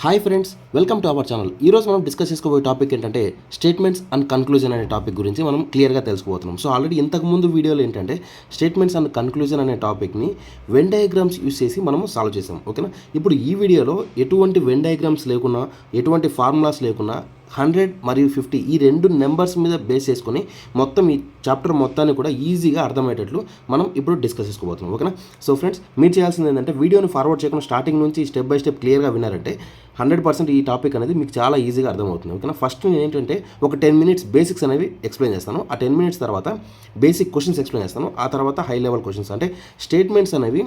Hi friends, welcome to our channel. ఈరోజు మనం discuss చేసుకోబోయే టాపిక్ ఏంటంటే స్టేట్మెంట్స్ అండ్ కన్క్లూజన్ అనే టాపిక్ గురించి మనం క్లియర్గా తెలుసుకోబోతున్నాం. సో ఆల్రెడీ ఇంతకుముందు వీడియోలో ఏంటంటే స్టేట్మెంట్స్ అండ్ కన్క్లూజన్ అనే టాపిక్ని వెన్ డయాగ్రామ్స్ యూస్ చేసి మనము సాల్వ్ చేసాం. ఓకేనా. ఇప్పుడు ఈ వీడియోలో ఎటువంటి వెన్ డయాగ్రామ్స్ లేకున్నా, ఎటువంటి ఫార్ములాస్ లేకున్నా 100 మరియు 50 ఈ రెండు నెంబర్స్ మీద బేస్ చేసుకొని మొత్తం ఈ చాప్టర్ మొత్తాన్ని కూడా ఈజీగా అర్థమయ్యేటట్లు మనం ఇప్పుడు డిస్కస్ చేసుకోబోతున్నాం. ఓకేనా. సో ఫ్రెండ్స్, మీరు చేయాల్సింది ఏంటంటే వీడియోని ఫార్వర్డ్ చేయకుండా స్టార్టింగ్ నుంచి స్టెప్ బై స్టెప్ క్లియర్గా విన్నారంటే 100% ఈ టాపిక్ అనేది మీకు చాలా ఈజీగా అర్థమవుతుంది. ఓకేనా. ఫస్ట్ నేను ఏంటంటే ఒక 10 minutes బేసిక్స్ అనేవి ఎక్స్ప్లెయిన్ చేస్తాను. ఆ 10 minutes తర్వాత బేసిక్ క్వశ్చన్స్ ఎక్స్ప్లెయిన్ చేస్తాను. ఆ తర్వాత హై లెవెల్ క్వశ్చన్స్, అంటే స్టేట్మెంట్స్ అనేవి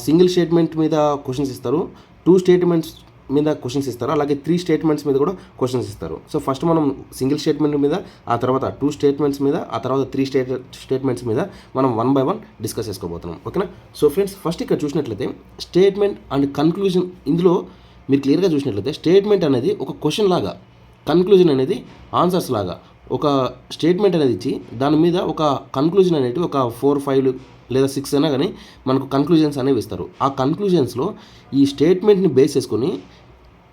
సింగిల్ స్టేట్మెంట్ మీద క్వశ్చన్స్ ఇస్తారు, 2 స్టేట్మెంట్స్ మీద క్వశ్చన్స్ ఇస్తారు, అలాగే 3 స్టేట్మెంట్స్ మీద కూడా క్వశ్చన్స్ ఇస్తారు. సో ఫస్ట్ మనం సింగిల్ స్టేట్మెంట్ మీద, ఆ తర్వాత 2 స్టేట్మెంట్స్ మీద, ఆ తర్వాత 3 స్టేట్మెంట్స్ మీద మనం 1 by 1 డిస్కస్ చేసుకోబోతున్నాం. ఓకేనా. సో ఫ్రెండ్స్, ఫస్ట్ ఇక్కడ చూసినట్లయితే స్టేట్మెంట్ అండ్ కన్క్లూజన్, ఇందులో మీరు క్లియర్గా చూసినట్లయితే స్టేట్మెంట్ అనేది ఒక క్వశ్చన్ లాగా, కన్క్లూజన్ అనేది ఆన్సర్స్ లాగా. ఒక స్టేట్మెంట్ అనేది ఇచ్చి దాని మీద ఒక కన్క్లూజన్ అనేది ఒక 4, 5 లేదా 6 అయినా కానీ మనకు కన్క్లూజన్స్ అనేవి ఇస్తారు. ఆ కన్క్లూజన్స్లో ఈ స్టేట్మెంట్ని బేస్ చేసుకొని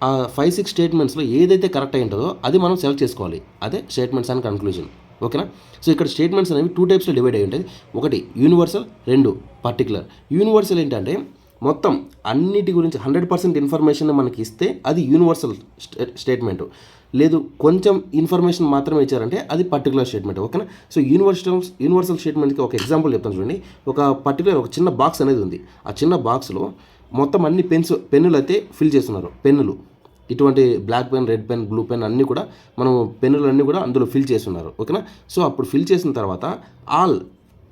ఆ 5-6 స్టేట్మెంట్స్లో ఏదైతే కరెక్ట్ అయి ఉంటుందో అది మనం సెలెక్ట్ చేసుకోవాలి. అదే స్టేట్మెంట్స్ అండ్ కన్క్లూజన్. ఓకేనా. సో ఇక్కడ స్టేట్మెంట్స్ అనేవి 2 typesలో డివైడ్ అయ్యి ఉంటుంది. ఒకటి యూనివర్సల్, 2 పర్టికులర్. యూనివర్సల్ ఏంటంటే మొత్తం అన్నిటి గురించి 100% ఇన్ఫర్మేషన్ మనకి ఇస్తే అది యూనివర్సల్ స్టేట్మెంట్. లేదు కొంచెం ఇన్ఫర్మేషన్ మాత్రమే ఇచ్చారంటే అది పర్టికులర్ స్టేట్మెంట్. ఓకేనా. సో యూనివర్సల్ స్టేట్మెంట్కి ఒక ఎగ్జాంపుల్ చెప్తాను చూడండి. ఒక పర్టికులర్ ఒక చిన్న బాక్స్ అనేది ఉంది. ఆ చిన్న బాక్స్లో మొత్తం అన్ని పెన్నులు అయితే ఫిల్ చేస్తున్నారు. పెన్నులు ఇటువంటి black pen, red pen, blue pen అన్నీ కూడా మనం పెన్నులన్నీ కూడా అందులో ఫిల్ చేస్తున్నారు. ఓకేనా. సో అప్పుడు ఫిల్ చేసిన తర్వాత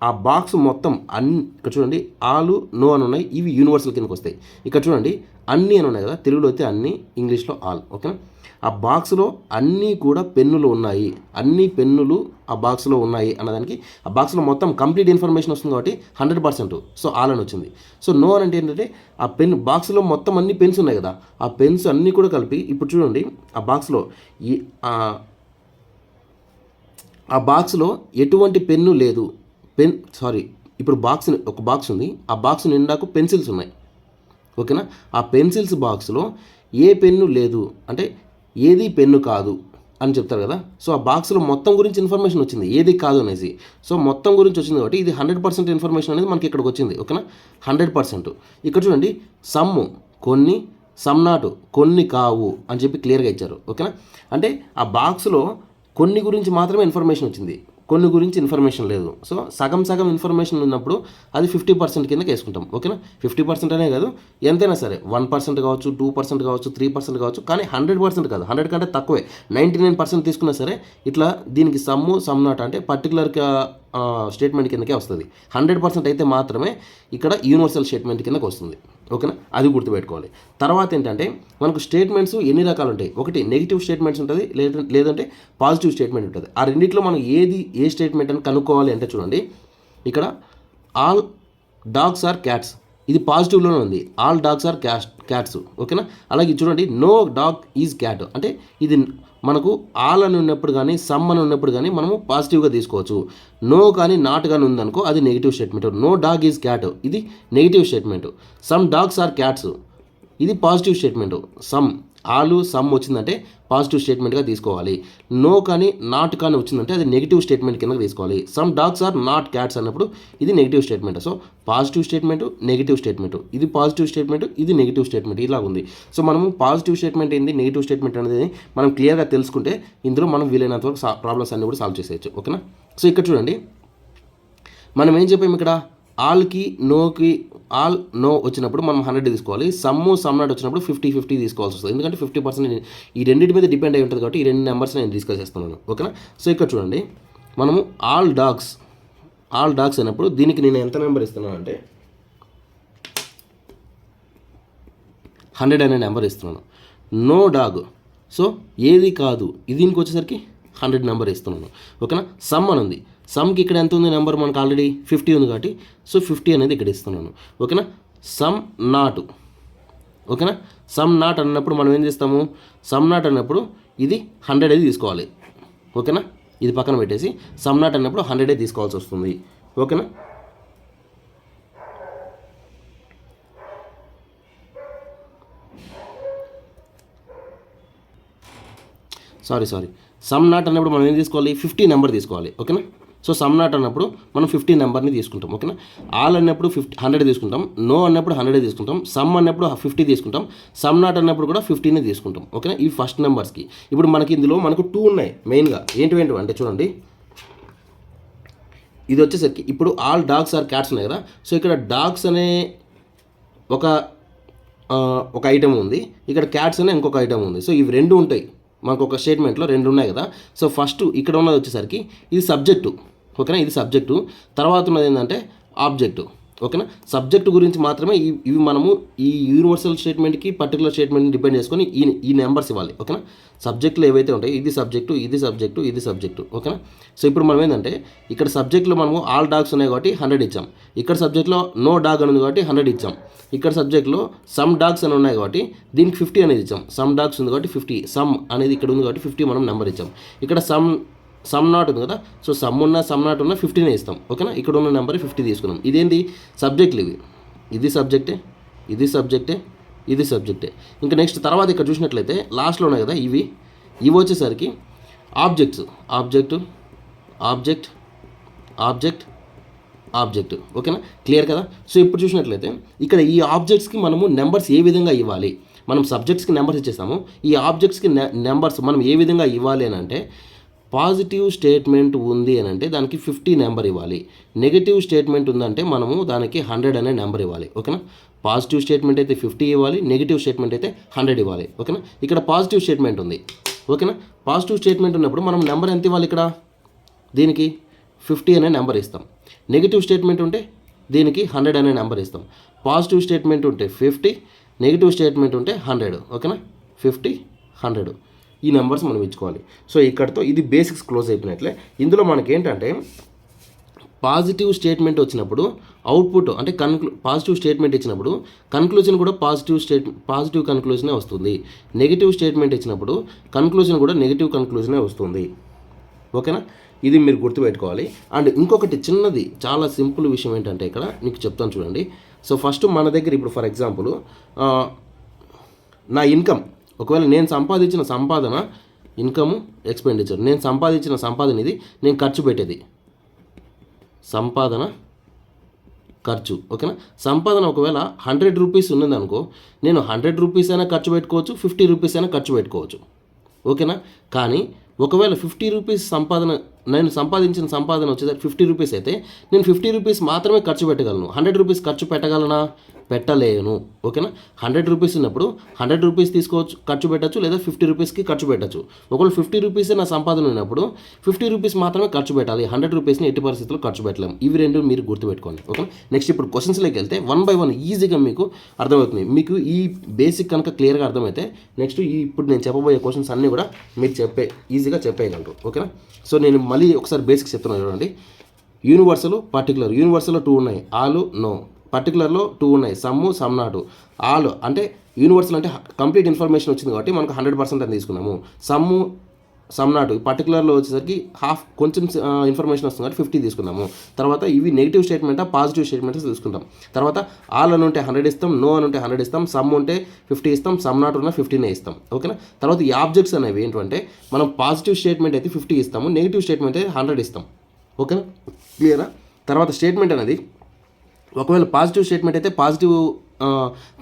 ఆ బాక్స్ మొత్తం ఇక్కడ చూడండి, ఆలు, నో అని ఉన్నాయి. ఇవి యూనివర్సల్ కిందకి వస్తాయి. ఇక్కడ చూడండి, అన్నీ అని ఉన్నాయి కదా, తెలుగులో అయితే అన్నీ, ఇంగ్లీష్లో ఆల్. ఓకేనా. ఆ బాక్స్లో అన్నీ కూడా పెన్నులు ఉన్నాయి, అన్ని పెన్నులు ఆ బాక్స్లో ఉన్నాయి అన్నదానికి ఆ బాక్స్లో మొత్తం కంప్లీట్ ఇన్ఫర్మేషన్ వస్తుంది కాబట్టి 100%. సో ఆల్ అని వచ్చింది. సో నో అని అంటే ఏంటంటే ఆ బాక్స్లో మొత్తం అన్ని పెన్స్ ఉన్నాయి కదా, ఆ పెన్స్ అన్నీ కూడా కలిపి ఇప్పుడు చూడండి ఆ బాక్స్లో ఎటువంటి పెన్ను లేదు. ఇప్పుడు ఒక బాక్స్ ఉంది. ఆ బాక్స్ నిండాకు పెన్సిల్స్ ఉన్నాయి. ఓకేనా. ఆ పెన్సిల్స్ బాక్స్లో ఏ పెన్ను లేదు, అంటే ఏది పెన్ను కాదు అని చెప్తారు కదా. సో ఆ బాక్స్లో మొత్తం గురించి ఇన్ఫర్మేషన్ వచ్చింది, ఏది కాదు అనేసి. సో మొత్తం గురించి వచ్చింది కాబట్టి ఇది 100% ఇన్ఫర్మేషన్ అనేది మనకి ఇక్కడికి వచ్చింది. ఓకేనా. 100%. ఇక్కడ చూడండి, సమ్ కొన్ని, సమ్ నాట్ కొన్ని కావు అని చెప్పి క్లియర్గా ఇచ్చారు. ఓకేనా. అంటే ఆ బాక్స్లో కొన్ని గురించి మాత్రమే ఇన్ఫర్మేషన్ వచ్చింది, కొన్ని గురించి ఇన్ఫర్మేషన్ లేదు. సో సగం ఇన్ఫర్మేషన్ ఉన్నప్పుడు అది 50% కిందకి వేసుకుంటాం. ఓకేనా. 50% అనే కాదు, ఎంతైనా సరే 1% కావచ్చు, 2% కావచ్చు, 3% కావచ్చు, కానీ 100% కాదు. 100 కంటే తక్కువే, 99% తీసుకున్నా సరే ఇట్లా దీనికి సమ్ నాట్ అంటే పర్టికులర్ స్టేట్మెంట్ కిందకే వస్తుంది. 100% అయితే మాత్రమే ఇక్కడ యూనివర్సల్ స్టేట్మెంట్ కిందకి వస్తుంది. ఓకేనా. అది గుర్తుపెట్టుకోవాలి. తర్వాత ఏంటంటే మనకు స్టేట్మెంట్స్ ఎన్ని రకాలు ఉంటాయి. ఒకటి నెగిటివ్ స్టేట్మెంట్స్ ఉంటుంది, లేదంటే పాజిటివ్ స్టేట్మెంట్ ఉంటుంది. ఆ రెండింటిలో మనం ఏ స్టేట్మెంట్ అని కనుక్కోవాలి అంటే చూడండి, ఇక్కడ ఆల్ డాగ్స్ ఆర్ క్యాట్స్, ఇది పాజిటివ్లోనే ఉంది. All dogs are cats. ఓకేనా. అలాగే చూడండి, నో డాగ్ ఈజ్ క్యాట్, అంటే ఇది మనకు ఆల్ అని ఉన్నప్పుడు కానీ, సమ్ అని ఉన్నప్పుడు కానీ మనము పాజిటివ్గా తీసుకోవచ్చు. నో కానీ నాట్ కానీ ఉందనుకో అది negative statement. No dog is cat ఇది negative statement. Some dogs are cats ఇది పాజిటివ్ స్టేట్మెంట్. సమ్ వచ్చిందంటే పాజిటివ్ స్టేట్మెంట్గా తీసుకోవాలి. నో కానీ నాట్ కానీ వచ్చిందంటే అది నెగిటివ్ స్టేట్మెంట్ కింద తీసుకోవాలి. Some dogs are not cats అన్నప్పుడు ఇది negative statement. So positive statement, negative statement, ఇది పాజిటివ్ స్టేట్మెంట్, ఇది నెగిటివ్ స్టేట్మెంట్, ఇలా ఉంది. సో మనము పాజిటివ్ స్టేట్మెంట్ ఏంది, నెగిటివ్ స్టేట్మెంట్ అనేది మనం క్లియర్గా తెలుసుకుంటే ఇందులో మనం వీలైనంత వరకు ప్రాబ్లమ్స్ అన్నీ కూడా సాల్వ్ చేసేయచ్చు. ఓకేనా. సో ఇక్కడ చూడండి, మనం ఏం చెప్పాము, ఇక్కడ ఆల్ నో వచ్చినప్పుడు మనం 100 తీసుకోవాలి. సమ్ నాట్ వచ్చినప్పుడు 50 తీసుకోవాల్సి వస్తుంది. ఎందుకంటే 50% ఈ రెండింటి మీద డిపెండ్ అయి ఉంటుంది కాబట్టి ఈ రెండు నెంబర్స్ నేను డిస్కస్ చేస్తున్నాను. ఓకేనా. సో ఇక్కడ చూడండి, మనము ఆల్ డాగ్స్ అయినప్పుడు దీనికి నేను ఎంత నెంబర్ ఇస్తున్నాను అంటే 100 అనే నెంబర్ ఇస్తున్నాను. నో డాగ్, సో ఏది కాదు, దీనికి వచ్చేసరికి 100 నెంబర్ ఇస్తున్నాను. ఓకేనా. సమ్ అని ఉంది, సమ్కి ఇక్కడ ఎంత ఉంది నెంబర్, మనకు ఆల్రెడీ 50 ఉంది కాబట్టి సో 50 అనేది ఇక్కడ ఇస్తున్నాను. ఓకేనా. సమ్ నాట్, ఓకేనా. సమ్ నాట్ అన్నప్పుడు మనం ఏం చేస్తాము, సమ్ నాట్ అన్నప్పుడు ఇది 100 అనేది తీసుకోవాలి. ఓకేనా. ఇది పక్కన పెట్టేసి సమ్ నాట్ అన్నప్పుడు 100 తీసుకోవాల్సి వస్తుంది. ఓకేనా. సమ్ నాట్ అన్నప్పుడు మనం ఏం తీసుకోవాలి, 50 నెంబర్ తీసుకోవాలి. ఓకేనా. సో సమ్ నాట్ అన్నప్పుడు మనం 50 నెంబర్ని తీసుకుంటాం. ఓకేనా. ఆల్ అన్నప్పుడు 100 తీసుకుంటాం, నో అన్నప్పుడు 100 తీసుకుంటాం, సమ్ అన్నప్పుడు 50 తీసుకుంటాం, సమ్ నాట్ అన్నప్పుడు కూడా 50నే తీసుకుంటాం. ఓకేనా. ఈ ఫస్ట్ నెంబర్స్కి ఇప్పుడు మనకి ఇందులో మనకు 2 ఉన్నాయి మెయిన్గా. ఏంటి అంటే చూడండి, ఇది వచ్చేసరికి ఇప్పుడు ఆల్ డాగ్స్ ఆర్ క్యాట్స్ ఉన్నాయి కదా. సో ఇక్కడ డాగ్స్ అనే ఒక ఐటమ్ ఉంది, ఇక్కడ క్యాట్స్ అనే ఇంకొక ఐటమ్ ఉంది. సో ఇవి రెండు ఉంటాయి మనకు ఒక స్టేట్మెంట్లో, రెండు ఉన్నాయి కదా. సో ఫస్ట్ ఇక్కడ ఉన్నది వచ్చేసరికి ఇది సబ్జెక్టు. ఓకేనా. ఇది సబ్జెక్టు. తర్వాత ఉన్నది ఏంటంటే ఆబ్జెక్టు. ఓకేనా. సబ్జెక్టు గురించి మాత్రమే ఇవి మనము ఈ యూనివర్సల్ స్టేట్మెంట్కి పర్టికులర్ స్టేట్మెంట్ని డిపెండ్ చేసుకొని ఈ నెంబర్స్ ఇవ్వాలి. ఓకేనా. సబ్జెక్టులు ఏవైతే ఉంటాయి, ఇది సబ్జెక్టు, ఇది సబ్జెక్టు, ఇది సబ్జెక్టు. ఓకేనా. సో ఇప్పుడు మనం ఏంటంటే ఇక్కడ సబ్జెక్ట్లో మనము ఆల్ డాగ్స్ ఉన్నాయి కాబట్టి 100 ఇచ్చాం, ఇక్కడ సబ్జెక్ట్లో నో డాగ్ అని ఉంది కాబట్టి 100 ఇచ్చాం, ఇక్కడ సబ్జెక్ట్లో సమ్ డాగ్స్ అని ఉన్నాయి కాబట్టి దీనికి 50 అనేది ఇచ్చాం, సమ్ డాగ్స్ ఉంది కాబట్టి 50, సమ్ అనేది ఇక్కడ ఉంది కాబట్టి 50 మనం నెంబర్ ఇచ్చాం. ఇక్కడ సమ్ నాట్ ఉంది కదా. సో సమ్ ఉన్న సమ్ నాట్ ఉన్న 50నే ఇస్తాం. ఓకేనా. ఇక్కడ ఉన్న నెంబర్ 50 తీసుకున్నాం. ఇదేంటి సబ్జెక్టులు ఇవి, ఇది సబ్జెక్టే, ఇది సబ్జెక్టే, ఇది సబ్జెక్టే. ఇంకా నెక్స్ట్ తర్వాత ఇక్కడ చూసినట్లయితే లాస్ట్లో ఉన్నాయి కదా, ఇవి వచ్చేసరికి ఆబ్జెక్ట్స్, ఆబ్జెక్ట్, ఓకేనా. క్లియర్ కదా. సో ఇప్పుడు చూసినట్లయితే ఇక్కడ ఈ ఆబ్జెక్ట్స్కి మనము నెంబర్స్ ఏ విధంగా ఇవ్వాలి, మనం సబ్జెక్ట్స్కి నెంబర్స్ ఇచ్చేస్తాము, ఈ ఆబ్జెక్ట్స్కి నెంబర్స్ మనం ఏ విధంగా ఇవ్వాలి అని అంటే, పాజిటివ్ స్టేట్మెంట్ ఉంది అని అంటే దానికి 50 నెంబర్ ఇవ్వాలి, నెగిటివ్ స్టేట్మెంట్ ఉందంటే మనము దానికి 100 అనే నెంబర్ ఇవ్వాలి. ఓకేనా. పాజిటివ్ స్టేట్మెంట్ అయితే 50 ఇవ్వాలి, నెగిటివ్ స్టేట్మెంట్ అయితే 100 ఇవ్వాలి. ఓకేనా. ఇక్కడ పాజిటివ్ స్టేట్మెంట్ ఉంది. ఓకేనా. పాజిటివ్ స్టేట్మెంట్ ఉన్నప్పుడు మనం నెంబర్ ఎంత ఇవ్వాలి, ఇక్కడ దీనికి 50 అనే నెంబర్ ఇస్తాం. నెగిటివ్ స్టేట్మెంట్ ఉంటే దీనికి 100 అనే నెంబర్ ఇస్తాం. పాజిటివ్ స్టేట్మెంట్ ఉంటే 50, నెగిటివ్ స్టేట్మెంట్ ఉంటే 100. ఓకేనా. 50, 100 ఈ నెంబర్స్ మనం ఇచ్చుకోవాలి. సో ఇక్కడతో ఇది బేసిక్స్ క్లోజ్ అయిపోయినట్లే. ఇందులో మనకి ఏంటంటే పాజిటివ్ స్టేట్మెంట్ వచ్చినప్పుడు అవుట్పుట్ అంటే పాజిటివ్ స్టేట్మెంట్ ఇచ్చినప్పుడు కన్క్లూజన్ కూడా పాజిటివ్ కన్క్లూజనే వస్తుంది. నెగిటివ్ స్టేట్మెంట్ ఇచ్చినప్పుడు కన్క్లూజన్ కూడా నెగిటివ్ కన్క్లూజనే వస్తుంది. ఓకేనా. ఇది మీరు గుర్తుపెట్టుకోవాలి. అండ్ ఇంకొకటి చిన్నది చాలా సింపుల్ విషయం ఏంటంటే ఇక్కడ మీకు చెప్తాను చూడండి. సో ఫస్ట్ మన దగ్గర ఇప్పుడు ఫర్ ఎగ్జాంపుల్ నా ఇన్కమ్, ఒకవేళ నేను సంపాదించిన సంపాదన, ఇన్కమ్ ఎక్స్పెండిచర్, నేను సంపాదించిన సంపాదన ఇది, నేను ఖర్చు పెట్టేది సంపాదన, ఖర్చు. ఓకేనా. సంపాదన ఒకవేళ 100 రూపీస్ ఉన్నదనుకో, నేను 100 రూపీస్ అయినా ఖర్చు పెట్టుకోవచ్చు, 50 రూపీస్ అయినా ఖర్చు పెట్టుకోవచ్చు. ఓకేనా. కానీ ఒకవేళ 50 రూపీస్ నేను సంపాదించిన సంపాదన వచ్చేసరికి 50 రూపీస్ అయితే నేను 50 రూపీస్ మాత్రమే ఖర్చు పెట్టగలను, 100 రూపీస్ ఖర్చు పెట్టగలనా, పెట్టలేను. ఓకేనా. 100 రూపీస్ ఉన్నప్పుడు 100 రూపీస్ తీసుకోవచ్చు, ఖర్చు పెట్టచ్చు, లేదా 50 రూపీస్కి ఖర్చు పెట్టచ్చు. ఒకవేళ 50 రూపీసే నా సంపాదన ఉన్నప్పుడు 50 రూపీస్ మాత్రమే ఖర్చు పెట్టాలి, 100 రూపీస్ని ఎట్టి పరిస్థితుల్లో ఖర్చు పెట్టలేము. ఇవి రెండు మీరు గుర్తుపెట్టుకోండి. ఓకేనా. నెక్స్ట్ ఇప్పుడు క్వశ్చన్స్లోకి వెళ్తే 1 by 1 ఈజీగా మీకు అర్థమవుతుంది. మీకు ఈ బేసిక్ కనుక క్లియర్గా అర్థమైతే నెక్స్ట్ ఇప్పుడు నేను చెప్పబోయే క్వశ్చన్స్ అన్నీ కూడా మీరు ఈజీగా చెప్పేయగలరు. ఓకేనా. సో నేను మళ్ళీ ఒకసారి బేసిక్స్ చెప్తున్నాను చూడండి. Universal, particular. యూనివర్సల్లో 2 ఉన్నాయి, ఆల్, నో. పర్టికులర్లో 2 ఉన్నాయి, సమ్ నాట్. ఆల్ అంటే యూనివర్సల్ అంటే కంప్లీట్ ఇన్ఫర్మేషన్ వచ్చింది కాబట్టి మనకు 100% అని తీసుకున్నాము. సమ్ నాట్ పర్టికులర్లో వచ్చేసరికి కొంచెం ఇన్ఫర్మేషన్ వస్తుంది కాబట్టి 50 తీసుకున్నాము. తర్వాత ఇవి నెగిటివ్ స్టేట్మెంటా పాజిటివ్ స్టేట్మెంట్స్ తీసుకుంటాం. తర్వాత ఆల్ అని ఉంటే 100 ఇస్తాం, నో అని ఉంటే 100 ఇస్తాం, సమ్ ఉంటే 50 ఇస్తాం, సమ్ నాట్ ఉన్న 50నే ఇస్తాం. ఓకేనా. తర్వాత ఈ ఆబ్జెక్ట్స్ అనేవి ఏంటంటే మనం పాజిటివ్ స్టేట్మెంట్ అయితే 50 ఇస్తాము, నెగిటివ్ స్టేట్మెంట్ అయితే 100 ఇస్తాం. ఓకేనా. క్లియరా. తర్వాత స్టేట్మెంట్ అనేది ఒకవేళ పాజిటివ్ స్టేట్మెంట్ అయితే పాజిటివ్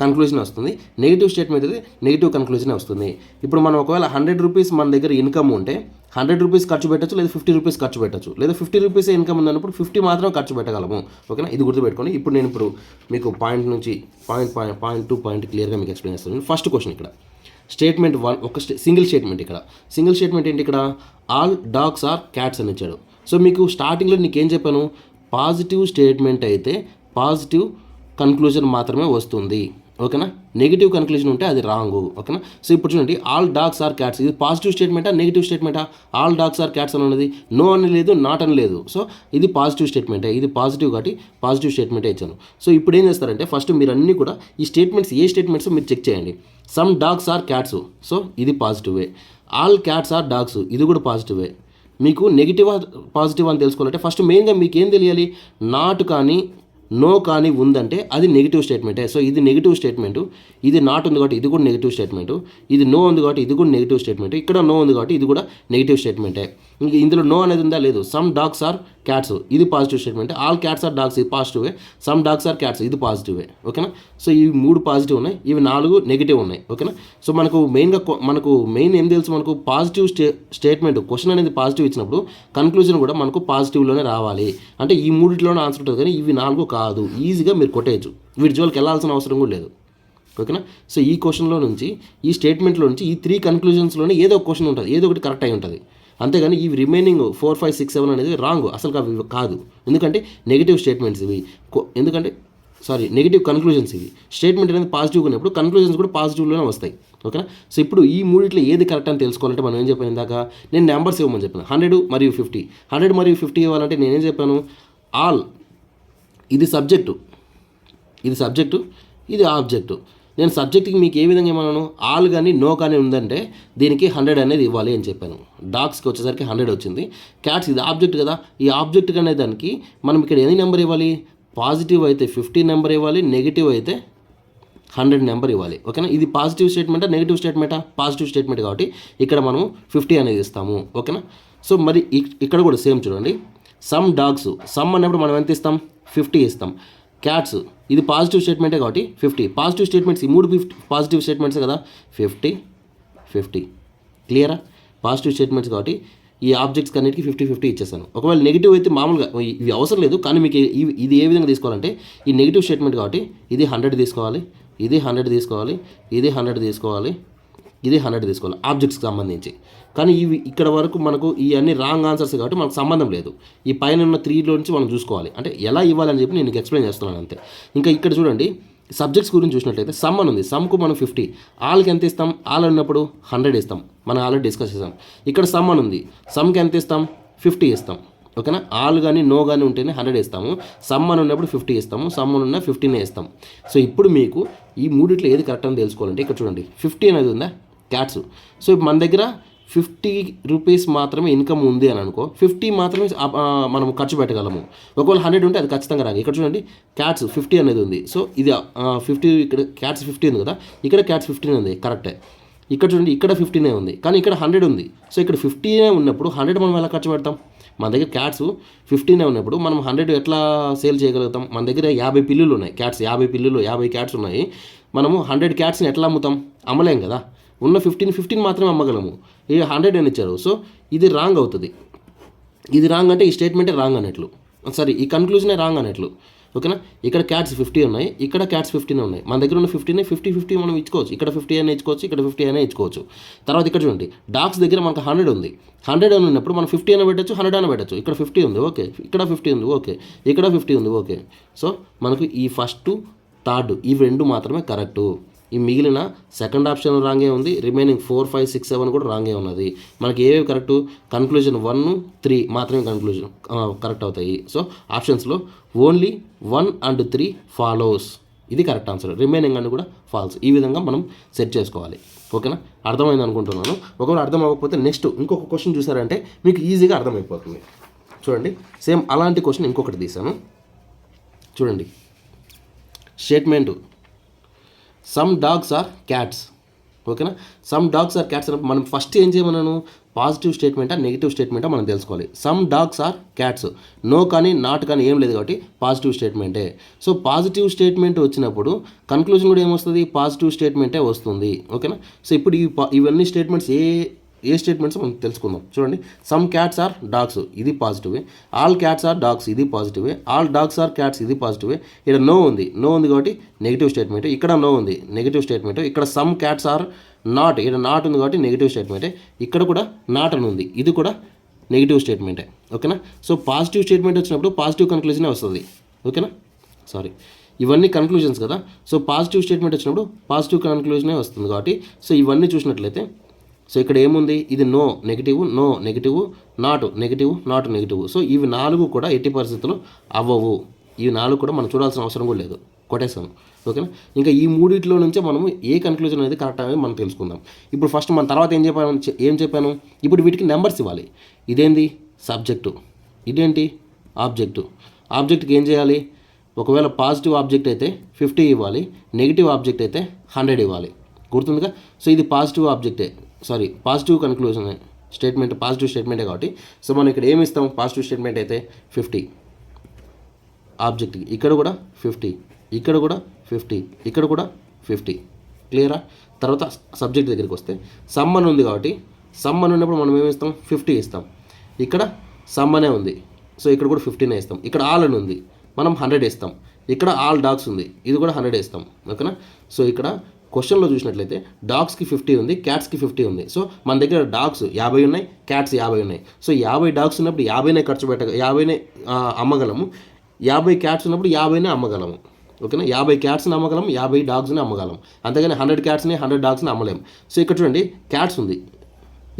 కన్క్లూజన్ వస్తుంది, నెగిటివ్ స్టేట్మెంట్ అయితే నెగిటివ్ కన్క్లూజన్ వస్తుంది. ఇప్పుడు మనం ఒకవేళ 100 రూపీస్ మన దగ్గర ఇన్కమ్ ఉంటే 100 రూపీస్ ఖర్చు పెట్టచ్చు, లేదా 50 రూపీస్ ఖర్చు పెట్టచ్చు, లేదా 50 రూపీస్ ఇన్కమ్ ఉందన్నప్పుడు 50 మాత్రం ఖర్చు పెట్టగలము. ఓకేనా. ఇది గుర్తుపెట్టుకోండి. ఇప్పుడు నేను మీకు పాయింట్ నుంచి పాయింట్ టు పాయింట్ క్లియర్గా మీకు ఎక్స్ప్లెయిన్ చేస్తాను. ఫస్ట్ క్వశ్చన్ ఇక్కడ స్టేట్మెంట్ 1 ఒక సింగిల్ స్టేట్మెంట్. ఇక్కడ సింగిల్ స్టేట్మెంట్ ఏంటి, ఇక్కడ ఆల్ డాగ్స్ ఆర్ క్యాట్స్ అని ఇచ్చాడు. సో మీకు స్టార్టింగ్లో నీకేం చెప్పాను, పాజిటివ్ స్టేట్మెంట్ అయితే పాజిటివ్ కన్క్లూజన్ మాత్రమే వస్తుంది. ఓకేనా. నెగిటివ్ కన్క్లూజన్ ఉంటే అది రాంగు. ఓకేనా. సో ఇప్పుడు చూడండి, ఆల్ డాగ్స్ ఆర్ క్యాట్స్, ఇది పాజిటివ్ స్టేట్మెంటా నెగిటివ్ స్టేట్మెంటా? ఆల్ డాగ్స్ ఆర్ క్యాట్స్ అని ఉన్నది, నో అని లేదు, నాట్ అని లేదు. సో ఇది పాజిటివ్ స్టేట్మెంటే, ఇది పాజిటివ్ కాబట్టి పాజిటివ్ స్టేట్మెంటే ఇచ్చాను. సో ఇప్పుడు ఏం చేస్తారంటే ఫస్ట్ మీరు అన్నీ కూడా ఈ స్టేట్మెంట్స్ ఏ స్టేట్మెంట్స్ మీరు చెక్ చేయండి. Some dogs are cats, so ఇది పాజిటివే. ఆల్ క్యాట్స్ ఆర్ డాగ్స్, ఇది కూడా పాజిటివే. మీకు నెగిటివ్ పాజిటివ్ అని తెలుసుకోవాలంటే ఫస్ట్ మెయిన్గా మీకు ఏం తెలియాలి, నాట్ కానీ నో కానీ ఉందంటే అది నెగిటివ్ స్టేట్మెంటే. సో ఇది నెగిటివ్ స్టేట్మెంటు, ఇది నాట్ ఉంది కాబట్టి ఇది కూడా నెగిటివ్ స్టేట్మెంటు, ఇది నో ఉంది కాబట్టి ఇది కూడా నెగిటివ్ స్టేట్మెంట్, ఇక్కడ నో ఉంది కాబట్టి ఇది కూడా నెగిటివ్ స్టేట్మెంటే. ఇంక ఇందులో నో అనేది ఉందా లేదు. సమ్ డాగ్స్ ఆర్ క్యాట్స్ ఇది positive statement, all cats are dogs ఇది పాజిటివే, సమ్ డాగ్స్ ఆర్ క్యాట్స్ ఇది పాజిటివే. ఓకేనా. సో ఇవి 3 పాజిటివ్ ఉన్నాయి, ఇవి 4 నెగిటివ్ ఉన్నాయి. ఓకేనా. సో మనకు మెయిన్ ఏం తెలుసు, మనకు పాజిటివ్ స్టేట్మెంట్ క్వశ్చన్ అనేది పాజిటివ్ ఇచ్చినప్పుడు కన్క్లూజన్ కూడా మనకు పాజిటివ్లోనే రావాలి. అంటే ఈ 3లోనే ఆన్సర్ ఉంటుంది, కానీ ఇవి 4 కాదు. ఈజీగా మీరు కొట్టేయచ్చు, వీటి జోలికి వెళ్ళాల్సిన అవసరం కూడా లేదు. ఓకేనా. సో ఈ క్వశ్చన్లో నుంచి, ఈ స్టేట్మెంట్లో నుంచి, ఈ 3 కన్క్లూజన్స్లోనే ఏదో ఒక క్వశ్చన్ ఉంటుంది, ఏదో ఒకటి కరెక్ట్ అయి ఉంటుంది. అంతేగాని ఈ రిమైనింగ్ 4, 5, 6, 7 అనేది రాంగ్, అసలు అవి కాదు. ఎందుకంటే నెగిటివ్ స్టేట్మెంట్స్ ఇవి, నెగిటివ్ కన్క్లూజన్స్ ఇవి. స్టేట్మెంట్ అనేది పాజిటివ్గా ఉన్నప్పుడు కన్క్లూజన్స్ కూడా పాజిటివ్లోనే వస్తాయి. ఓకేనా. సో ఇప్పుడు ఈ 3 ఏది కరెక్ట్ అని తెలుసుకోవాలంటే మనం ఏం చెప్పాను ఇందాక, నేను నెంబర్స్ ఇవ్వమని చెప్పాను. 100 మరియు 50. 100 మరియు 50 ఇవ్వాలంటే నేనేం చెప్పాను, ఆల్ ఇది సబ్జెక్టు, ఇది ఆబ్జెక్టు. నేను సబ్జెక్ట్కి మీకు ఏ విధంగా ఏమన్నాను, ఆల్ కానీ నో కానీ ఉందంటే దీనికి 100 అనేది ఇవ్వాలి అని చెప్పాను. డాగ్స్కి వచ్చేసరికి 100 వచ్చింది. క్యాట్స్ ఇది ఆబ్జెక్ట్ కదా, ఈ ఆబ్జెక్ట్ అనే దానికి మనం ఇక్కడ ఎన్ని నెంబర్ ఇవ్వాలి, పాజిటివ్ అయితే 50 నెంబర్ ఇవ్వాలి, నెగిటివ్ అయితే 100 నెంబర్ ఇవ్వాలి. ఓకేనా. ఇది పాజిటివ్ స్టేట్మెంటా నెగిటివ్ స్టేట్మెంటా, పాజిటివ్ స్టేట్మెంట్ కాబట్టి ఇక్కడ మనం 50 అనేది ఇస్తాము. ఓకేనా. సో మరి ఇక్కడ కూడా సేమ్ చూడండి, సమ్ డాగ్స్, సమ్ అన్నప్పుడు మనం ఎంత ఇస్తాం, 50 ఇస్తాం. క్యాట్స్ ఇది పాజిటివ్ స్టేట్మెంటే కాబట్టి 50. పాజిటివ్ స్టేట్మెంట్స్ ఈ 3 పాజిటివ్ స్టేట్మెంట్స్ కదా, 50 50. క్లియరా. పాజిటివ్ స్టేట్మెంట్స్ కాబట్టి ఈ ఆబ్జెక్ట్స్ అన్నిటికీ 50 50 ఇచ్చేసాను. ఒకవేళ నెగిటివ్ అయితే మామూలుగా ఇవి అవసరం లేదు, కానీ మీకు ఇది ఏ విధంగా తీసుకోవాలంటే, ఈ నెగిటివ్ స్టేట్మెంట్ కాబట్టి ఇది 100 తీసుకోవాలి, ఇది 100 తీసుకోవాలి, ఇది 100 తీసుకోవాలి, ఇది 100 తీసుకోవాలి ఆబ్జెక్ట్స్కి సంబంధించి. కానీ ఇవి ఇక్కడ వరకు మనకు ఈ అన్ని రాంగ్ ఆన్సర్స్ కాబట్టి మనకు సంబంధం లేదు. ఈ పైన ఉన్న 3లో నుంచి మనం చూసుకోవాలి, అంటే ఎలా ఇవ్వాలని చెప్పి నేను ఎక్స్ప్లెయిన్ చేస్తున్నాను అంతే. ఇంకా ఇక్కడ చూడండి, సబ్జెక్ట్స్ గురించి చూసినట్లయితే సమ్ అని ఉంది, సమ్కు మనం 50, ఆల్కి ఎంత ఇస్తాం, ఆల్ అన్నప్పుడు 100 ఇస్తాం, మనం ఆల్రెడీ డిస్కస్ చేసాం. ఇక్కడ సమ్ అని ఉంది, సమ్కి ఎంత ఇస్తాం, 50 ఇస్తాం. ఓకేనా. ఆల్ కానీ నో కానీ ఉంటేనే 100 ఇస్తాము, సమ్ అని ఉన్నప్పుడు 50 ఇస్తాము, సమ్ అని ఉన్న 15 ఇస్తాం. సో ఇప్పుడు మీకు ఈ 3 ఏది కరెక్ట్ అని తెలుసుకోవాలంటే ఇక్కడ చూడండి, 50 అనేది ఉందా క్యాట్స్. సో మన దగ్గర 50 రూపీస్ మాత్రమే ఇన్కమ్ ఉంది అని అనుకో, 50 మాత్రమే మనం ఖర్చు పెట్టగలము. ఒకవేళ 100 ఉంటే అది ఖచ్చితంగా రాదు. ఇక్కడ చూడండి, క్యాట్స్ 50 అనేది ఉంది. సో ఇది 50, ఇక్కడ క్యాట్స్ 50 ఉంది కదా, ఇక్కడ క్యాట్స్ 15 ఉంది, కరెక్టే. ఇక్కడ చూడండి, ఇక్కడ 15 ఉంది, కానీ ఇక్కడ 100 ఉంది. సో ఇక్కడ 50 ఉన్నప్పుడు 100 మనం ఎలా ఖర్చు పెడతాం, మన దగ్గర క్యాట్స్ 15 ఉన్నప్పుడు మనం 100 ఎట్లా సేల్ చేయగలుగుతాం. మన దగ్గర 50 పిల్లులు ఉన్నాయి, క్యాట్స్ 50 పిల్లులు, 50 క్యాట్స్ ఉన్నాయి. మనము 100 క్యాట్స్ని ఎట్లా అమ్ముతాం, అమ్మలేం కదా. ఉన్న 15 మాత్రమే అమ్మగలము, ఈ 100 అని ఇచ్చారు. సో ఇది రాంగ్ అవుతుంది. ఇది రాంగ్ అంటే ఈ స్టేట్మెంటే రాంగ్ అన్నట్లు, ఈ కన్క్లూజనే రాంగ్ అన్నట్లు. ఓకేనా. ఇక్కడ క్యాట్స్ 50 ఉన్నాయి, ఇక్కడ క్యాట్స్ 15 ఉన్నాయి. మన దగ్గర ఉన్న 50 50 మనం ఇచ్చుకోవచ్చు, ఇక్కడ 50 అయినా ఇచ్చుకోవచ్చు, ఇక్కడ 50 అయినా ఇచ్చుకోవచ్చు. తర్వాత ఇక్కడ చూడండి, డాగ్స్ దగ్గర మనకు 100 ఉంది. 100 అని ఉన్నప్పుడు మనం 50 అయినా పెట్టచ్చు, 100 అయినా పెట్టచ్చు. ఇక్కడ 50 ఉంది, ఓకే. ఇక్కడ 50 ఉంది, ఓకే. ఇక్కడ 50 ఉంది, ఓకే. సో మనకు ఈ ఫస్ట్, థర్డ్ ఇవి 2 మాత్రమే కరెక్టు. ఈ మిగిలిన సెకండ్ ఆప్షన్ రాంగే ఉంది, రిమైనింగ్ 4, 5, 6, 7 కూడా రాంగే ఉన్నది. మనకి ఏవేవి కరెక్టు, కన్క్లూజన్ 1, 3 మాత్రమే కన్క్లూజన్ కరెక్ట్ అవుతాయి. సో ఆప్షన్స్లో ఓన్లీ 1 and 3 ఫాలోస్, ఇది కరెక్ట్ ఆన్సర్. రిమైనింగ్ అన్ని కూడా ఫాల్స్. ఈ విధంగా మనం సెట్ చేసుకోవాలి. ఓకేనా. అర్థమైంది అనుకుంటున్నాను. ఒకవేళ అర్థం అవ్వకపోతే నెక్స్ట్ ఇంకొక క్వశ్చన్ చూసారంటే మీకు ఈజీగా అర్థమైపోతుంది. చూడండి, సేమ్ అలాంటి క్వశ్చన్ ఇంకొకటి తీసాను. చూడండి, statement some dogs are cats. ఓకేనా. సమ్ డాగ్స్ ఆర్ క్యాట్స్ అన్నప్పుడు మనం ఫస్ట్ ఏం చేయమన్నాను, పాజిటివ్ స్టేట్మెంటా నెగిటివ్ స్టేట్మెంటా మనం తెలుసుకోవాలి. Some dogs are cats, no కానీ నాట్ కానీ ఏం లేదు కాబట్టి పాజిటివ్ స్టేట్మెంటే. సో పాజిటివ్ స్టేట్మెంట్ వచ్చినప్పుడు కన్క్లూజన్ కూడా ఏమొస్తుంది, పాజిటివ్ స్టేట్మెంటే వస్తుంది. ఓకేనా. సో ఇప్పుడు ఇవన్నీ స్టేట్మెంట్స్ ఏ స్టేట్మెంట్స్ మనం తెలుసుకుందాం. చూడండి, సమ్ క్యాట్స్ ఆర్ డాగ్స్ ఇది పాజిటివే, ఆల్ క్యాట్స్ ఆర్ డాగ్స్ ఇది పాజిటివే, ఆల్ డాగ్స్ ఆర్ క్యాట్స్ ఇది పాజిటివే. ఇక్కడ నో ఉంది కాబట్టి నెగిటివ్ స్టేట్మెంట్, ఇక్కడ నో ఉంది నెగిటివ్ స్టేట్మెంట్. ఇక్కడ సమ్ క్యాట్స్ ఆర్ నాట్, ఇక్కడ నాట్ ఉంది కాబట్టి నెగిటివ్ స్టేట్మెంటే. ఇక్కడ కూడా నాట్ అని ఉంది, ఇది కూడా నెగిటివ్ స్టేట్మెంటే. ఓకేనా. సో పాజిటివ్ స్టేట్మెంట్ వచ్చినప్పుడు పాజిటివ్ కన్క్లూజనే వస్తుంది. ఓకేనా. ఇవన్నీ కన్క్లూజన్స్ కదా. సో పాజిటివ్ స్టేట్మెంట్ వచ్చినప్పుడు పాజిటివ్ కన్క్లూజనే వస్తుంది కాబట్టి సో ఇవన్నీ చూసినట్లయితే సో ఇక్కడ ఏముంది, ఇది no negative, not negative. So ఇవి 4 కూడా ఎట్టి పరిస్థితుల్లో అవ్వవు. ఇవి 4 కూడా మనం చూడాల్సిన అవసరం కూడా లేదు, కొట్టేసాము. ఓకేనా. ఇంకా ఈ 3 నుంచే మనము ఏ కన్క్లూజన్ అనేది కరెక్ట్ అనేది మనం తెలుసుకుందాం. ఇప్పుడు ఫస్ట్ మన తర్వాత ఏం చెప్పాను, ఇప్పుడు వీటికి నెంబర్స్ ఇవ్వాలి. ఇదేంది సబ్జెక్టు, ఇదేంటి ఆబ్జెక్టు. ఆబ్జెక్ట్కి ఏం చేయాలి, ఒకవేళ పాజిటివ్ ఆబ్జెక్ట్ అయితే 50 ఇవ్వాలి, నెగిటివ్ ఆబ్జెక్ట్ అయితే 100 ఇవ్వాలి. గుర్తుందిగా? సో ఇది పాజిటివ్ ఆబ్జెక్టే, పాజిటివ్ కన్క్లూజన్ స్టేట్మెంట్, పాజిటివ్ స్టేట్మెంటే కాబట్టి సో మనం ఇక్కడ ఏమి ఇస్తాం? పాజిటివ్ స్టేట్మెంట్ అయితే 50 ఆబ్జెక్ట్కి, ఇక్కడ కూడా 50, ఇక్కడ కూడా 50, ఇక్కడ కూడా 50. క్లియరా? తర్వాత సబ్జెక్ట్ దగ్గరికి వస్తే సమ్ అని ఉంది కాబట్టి సమ్ అని ఉన్నప్పుడు మనం ఏమి ఇస్తాం? 50 ఇస్తాం. ఇక్కడ సమ్ అనే ఉంది, సో ఇక్కడ కూడా 15 ఇస్తాం. ఇక్కడ ఆల్ అని ఉంది, మనం 100 ఇస్తాం. ఇక్కడ ఆల్ డాగ్స్ ఉంది, ఇది కూడా 100 ఇస్తాం. ఓకేనా? సో ఇక్కడ క్వశ్చన్లో చూసినట్లయితే డాగ్స్కి 50 ఉంది, క్యాట్స్కి 50 ఉంది. సో మన దగ్గర డాగ్స్ 50 ఉన్నాయి, క్యాట్స్ 50 ఉన్నాయి. సో 50 డాగ్స్ ఉన్నప్పుడు 50నే ఖర్చు 50నే అమ్మగలము. 50 క్యాట్స్ ఉన్నప్పుడు 50నే అమ్మగలము. ఓకేనా? 50 క్యాట్స్ని అమ్మగలం, 50 డాగ్స్ని అమ్మగలం. అంతేగాని 100 క్యాట్స్ని 100 డాగ్స్ని అమ్మలేము. సో ఇక్కడ చూడండి, క్యాట్స్ ఉంది,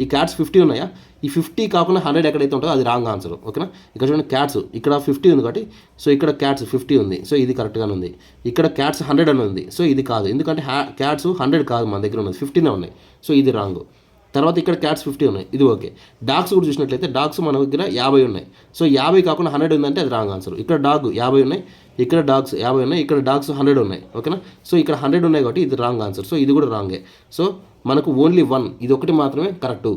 ఈ క్యాట్స్ 50 ఉన్నాయా? ఈ 50 కాకుండా 100 ఎక్కడైతే ఉంటుందో అది రాంగ్ ఆన్సర్. ఓకేనా? ఇక్కడ చూడండి, క్యాట్స్ ఇక్కడ 50 ఉంది కాబట్టి సో ఇక్కడ క్యాట్స్ 50 ఉంది, సో ఇది కరెక్ట్గానే ఉంది. ఇక్కడ క్యాట్స్ 100 అని ఉంది, సో ఇది కాదు, ఎందుకంటే క్యాట్స్ 100 కాదు మన దగ్గర ఉన్నది, 50నే ఉన్నాయి, సో ఇది రాంగ్. తర్వాత ఇక్కడ క్యాట్స్ 50 ఉన్నాయి, ఇది ఓకే. డాగ్స్ కూడా చూసినట్లయితే డాగ్స్ మన దగ్గర 50 ఉన్నాయి, సో 50 కాకుండా 100 ఉందంటే అది రాంగ్ ఆన్సర్. ఇక్కడ డాగ్ 50 ఉన్నాయి, ఇక్కడ డాగ్స్ 50 ఉన్నాయి, ఇక్కడ డాగ్స్ 100 ఉన్నాయి. ఓకేనా? సో ఇక్కడ 100 ఉన్నాయి కాబట్టి ఇది రాంగ్ ఆన్సర్, సో ఇది కూడా రాంగే. సో మనకు ఓన్లీ 1, ఇది ఒకటి మాత్రమే కరెక్టు.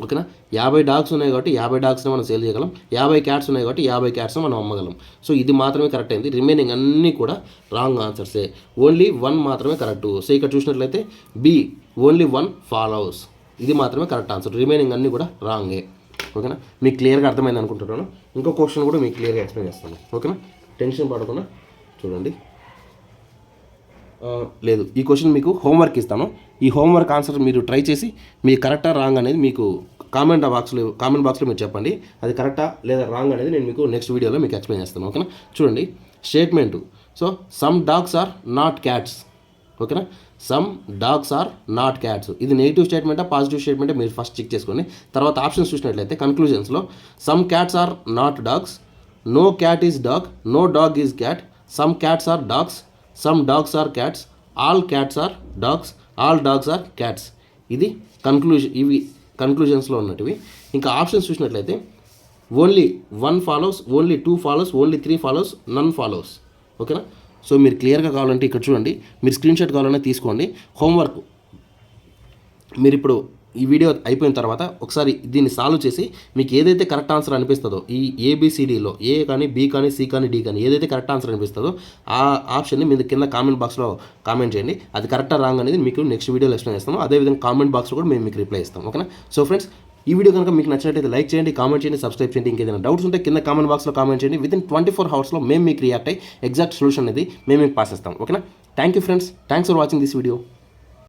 ఓకేనా? 50 డాగ్స్ ఉన్నాయి కాబట్టి 50 డాగ్స్ని మనం సేల్ చేయగలం, 50 క్యాట్స్ ఉన్నాయి కాబట్టి 50 క్యాట్స్ని మనం అమ్మగలం. సో ఇది మాత్రమే కరెక్ట్ అయింది, రిమైనింగ్ అన్నీ కూడా రాంగ్ ఆన్సర్సే. ఓన్లీ 1 మాత్రమే కరెక్టు. సో ఇక్కడ చూసినట్లయితే బి ఓన్లీ 1 ఫాలోస్, ఇది మాత్రమే కరెక్ట్ ఆన్సర్, రిమైనింగ్ అన్నీ కూడా రాంగే. ఓకేనా? మీకు క్లియర్గా అర్థమైంది అనుకుంటున్నాను. ఇంకో క్వశ్చన్ కూడా మీకు క్లియర్గా ఎక్స్ప్లెయిన్ చేస్తాను. ఓకేనా? టెన్షన్ పడకుండా చూడండి. లేదు, ఈ క్వశ్చన్ మీకు హోంవర్క్ ఇస్తాను. ఈ హోంవర్క్ ఆన్సర్ మీరు ట్రై చేసి మీ కరెక్టా రాంగ్ అనేది మీకు కామెంట్ బాక్స్లో మీరు చెప్పండి. అది కరెక్టా లేదా రాంగ్ అనేది నేను మీకు నెక్స్ట్ వీడియోలో మీకు ఎక్స్ప్లెయిన్ చేస్తాను. ఓకేనా? చూడండి statement. So some dogs are not cats. ఓకేనా? Some dogs are not cats, ఇది నెగిటివ్ స్టేట్మెంటా పాజిటివ్ స్టేట్మెంటా మీరు ఫస్ట్ చెక్ చేసుకోండి. తర్వాత ఆప్షన్స్ చూసినట్లయితే కన్క్లూజన్స్లో some cats are not dogs, no cat is dog, no dog is cat, some cats are dogs, some dogs are cats, all cats are dogs, all dogs are cats. ఇది ఇవి కన్క్లూజన్స్లో ఉన్నటివి. ఇంకా options చూసినట్లయితే only 1 follows, only 2 follows, only 3 follows, నన్ follows. ఓకేనా? So మీరు క్లియర్గా కావాలంటే ఇక్కడ చూడండి, మీరు స్క్రీన్ షాట్ కావాలన్నా తీసుకోండి. హోంవర్క్ మీరు ఇప్పుడు ఈ వీడియో అయిపోయిన తర్వాత ఒకసారి దీన్ని సాల్వ్ చేసి మీకు ఏదైతే కరెక్ట్ ఆన్సర్ అనిపిస్తుందో, ఈ ఏబిసిడిలో ఏ కానీ బి కానీ సి కానీ డి కానీ ఏదైతే కరెక్ట్ ఆన్సర్ అనిపిస్తుందో ఆ ఆప్షన్ని మీరు కింద కామెంట్ బాక్స్లో కామెంట్ చేయండి. అది కరెక్టా రాంగ్ అనేది మీకు నెక్స్ట్ వీడియోలో ఎక్స్ప్లెయిన్ చేస్తాము. అదేవిధంగా కామెంట్ బాక్స్లో కూడా మేము మీకు రిప్లై ఇస్తాం. ఓకేనా? సో ఫ్రెండ్స్, ఈ వీడియో కనుక మీకు నచ్చినట్లయితే లైక్ చేయండి, కామెంట్ చేయండి, సబ్స్క్రైబ్ చేయండి. ఇంకేదైనా డౌట్స్ ఉంటే కింద కామెంట్ బాక్స్లో కామెంట్ చేయండి. వితిన్ 24 అవర్స్లో మేము మీకు రియాక్ట్ అయ్యి ఎగ్జాక్ట్ సొల్యూషన్ అనేది మేము మీకు పాస్ చేస్తాం. ఓకేనా? Thank you friends, thanks for watching this video.